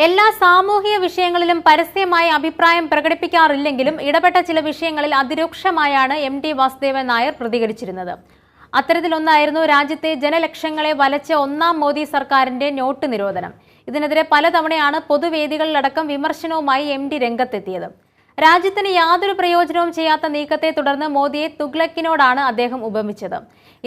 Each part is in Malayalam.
എല്ലാ സാമൂഹിക വിഷയങ്ങളിലും പരസ്യമായി അഭിപ്രായം പ്രകടിപ്പിക്കാറില്ലെങ്കിലും ഇടപെട്ട ചില വിഷയങ്ങളിൽ അതിരൂക്ഷമായാണ് എം.ടി. വാസുദേവൻ നായർ പ്രതികരിച്ചിരുന്നത്. അത്തരത്തിലൊന്നായിരുന്നു രാജ്യത്തെ ജനലക്ഷങ്ങളെ വലച്ച ഒന്നാം മോദി സർക്കാരിന്റെ നോട്ട് നിരോധനം. ഇതിനെതിരെ പലതവണയാണ് പൊതുവേദികളിലടക്കം വിമർശനവുമായി എം.ടി. രംഗത്തെത്തിയത്. രാജ്യത്തിന് യാതൊരു പ്രയോജനവും ചെയ്യാത്ത നീക്കത്തെ തുടർന്ന് മോദിയെ തുഗ്ലക്കിനോടാണ് അദ്ദേഹം ഉപമിച്ചത്.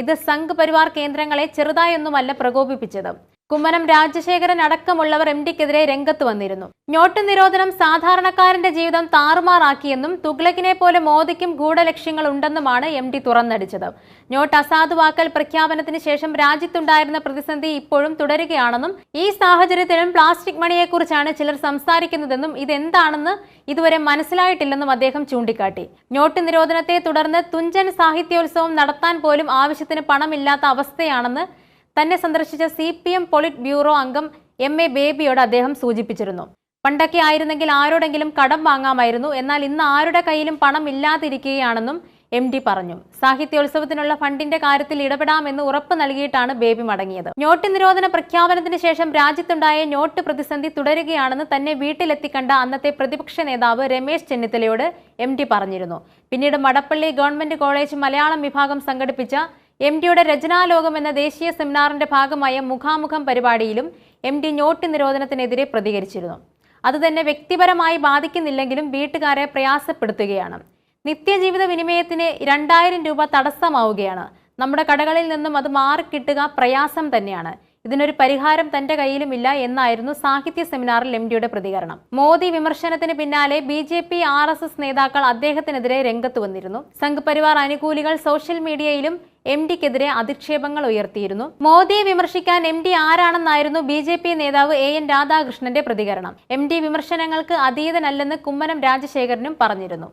ഇത് സംഘ് പരിവാർ കേന്ദ്രങ്ങളെ ചെറുതായൊന്നുമല്ല പ്രകോപിപ്പിച്ചത്. കുമ്മനം രാജശേഖരൻ അടക്കമുള്ളവർ എം.ടിക്കെതിരെ രംഗത്ത് വന്നിരുന്നു. നോട്ട് നിരോധനം സാധാരണക്കാരന്റെ ജീവിതം താറുമാറാക്കിയെന്നും തുഗ്ലക്കിനെ പോലെ മോദിക്കും ഗൂഢലക്ഷ്യങ്ങൾ ഉണ്ടെന്നുമാണ് എം.ടി. തുറന്നടിച്ചത്. നോട്ട് അസാധുവാക്കൽ പ്രഖ്യാപനത്തിന് ശേഷം രാജ്യത്തുണ്ടായിരുന്ന പ്രതിസന്ധി ഇപ്പോഴും തുടരുകയാണെന്നും ഈ സാഹചര്യത്തിലും പ്ലാസ്റ്റിക് മണിയെക്കുറിച്ചാണ് ചിലർ സംസാരിക്കുന്നതെന്നും ഇതെന്താണെന്ന് ഇതുവരെ മനസ്സിലായിട്ടില്ലെന്നും അദ്ദേഹം ചൂണ്ടിക്കാട്ടി. നോട്ട് നിരോധനത്തെ തുടർന്ന് തുഞ്ചൻ സാഹിത്യോത്സവം നടത്താൻ പോലും ആവശ്യത്തിന് പണമില്ലാത്ത അവസ്ഥയാണെന്ന് തന്നെ സന്ദർശിച്ച CPM പോളിറ്റ് ബ്യൂറോ അംഗം M.A. ബേബിയോട് അദ്ദേഹം സൂചിപ്പിച്ചിരുന്നു. പണ്ടൊക്കെ ആയിരുന്നെങ്കിൽ ആരോടെങ്കിലും കടം വാങ്ങാമായിരുന്നു, എന്നാൽ ഇന്ന് ആരുടെ കയ്യിലും പണം ഇല്ലാതിരിക്കുകയാണെന്നും M.T. പറഞ്ഞു. സാഹിത്യോത്സവത്തിനുള്ള ഫണ്ടിന്റെ കാര്യത്തിൽ ഇടപെടാമെന്ന് ഉറപ്പ് നൽകിയിട്ടാണ് ബേബി മടങ്ങിയത്. നോട്ട് നിരോധന പ്രഖ്യാപനത്തിന് ശേഷം രാജ്യത്തുണ്ടായ നോട്ട് പ്രതിസന്ധി തുടരുകയാണെന്ന് തന്നെ വീട്ടിലെത്തിക്കണ്ട അന്നത്തെ പ്രതിപക്ഷ നേതാവ് രമേശ് ചെന്നിത്തലയോട് M.T. പറഞ്ഞിരുന്നു. പിന്നീട് മടപ്പള്ളി ഗവൺമെന്റ് കോളേജ് മലയാളം വിഭാഗം സംഘടിപ്പിച്ച M.T.യുടെ രചനാലോകം എന്ന ദേശീയ സെമിനാറിന്റെ ഭാഗമായ മുഖാമുഖം പരിപാടിയിലും M.T. നോട്ട് നിരോധനത്തിനെതിരെ പ്രതികരിച്ചിരുന്നു. അതുതന്നെ വ്യക്തിപരമായി ബാധിക്കുന്നില്ലെങ്കിലും വീട്ടുകാരെ പ്രയാസപ്പെടുത്തുകയാണ്. നിത്യജീവിത വിനിമയത്തിന് 2000 രൂപ തടസ്സമാവുകയാണ്. നമ്മുടെ കടകളിൽ നിന്നും അത് മാറിക്കിട്ടുക പ്രയാസം തന്നെയാണ്. ഇതിനൊരു പരിഹാരം തന്റെ കയ്യിലുമില്ല എന്നായിരുന്നു സാഹിത്യ സെമിനാറിൽ M.T.യുടെ പ്രതികരണം. മോദി വിമർശനത്തിന് പിന്നാലെ BJP RSS നേതാക്കൾ അദ്ദേഹത്തിനെതിരെ രംഗത്ത് വന്നിരുന്നു. സംഘ് പരിവാർ അനുകൂലികൾ സോഷ്യൽ മീഡിയയിലും M.T.ക്കെതിരെ അധിക്ഷേപങ്ങൾ ഉയർത്തിയിരുന്നു. മോദിയെ വിമർശിക്കാൻ M.T. ആരാണെന്നായിരുന്നു BJP നേതാവ് A.N. രാധാകൃഷ്ണന്റെ പ്രതികരണം. M.T. വിമർശനങ്ങൾക്ക് അതീതനല്ലെന്ന് കുമ്മനം രാജശേഖരനും പറഞ്ഞിരുന്നു.